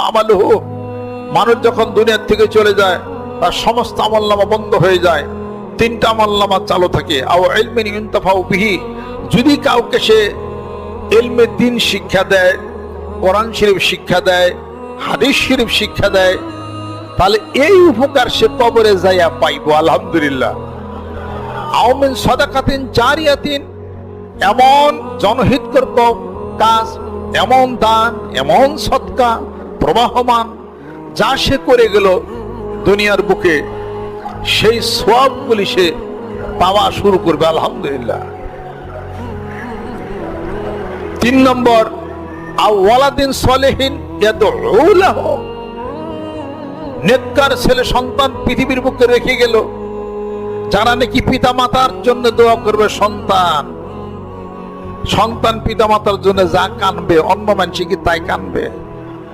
আমালুহু, মানুষ যখন দুনিয়ার থেকে চলে যায় তার সমস্ত আমলনামা বন্ধ হয়ে যায়, তিনটা আমলনামা চালু থাকে। আও ইলমিন ইউনতাফাউ বিহি, যদি কাউকে সে ইলমে দ্বীন শিক্ষা দেয়, কোরআন শরীফ শিক্ষা দেয়, হাদিস শরীফ শিক্ষা দেয়, তাহলে এই উপকার সে কবরে যাইয়া পাইব আলহামদুলিল্লাহ। আও মিন সাদাকাতিন জারিয়াতিন, এমন জনহিতকর কাজ, এমন দান, এমন সদকা প্রবাহমান যা সে করে গেল দুনিয়ার বুকে, সেই সওয়াবগুলি সে পাওয়া শুরু করবে আলহামদুলিল্লাহ। 3 নম্বর, আও ওয়ালাদিন সলিহিন ইয়াদউ লাহু, নেককার ছেলে সন্তান পৃথিবীর বুকে রেখে গেল, যারা নাকি পিতা মাতার জন্য দোয়া করবে। সন্তান পিতা মাতার জন্য যা কানবে, অন্য মানুষ কি তাই কানবে?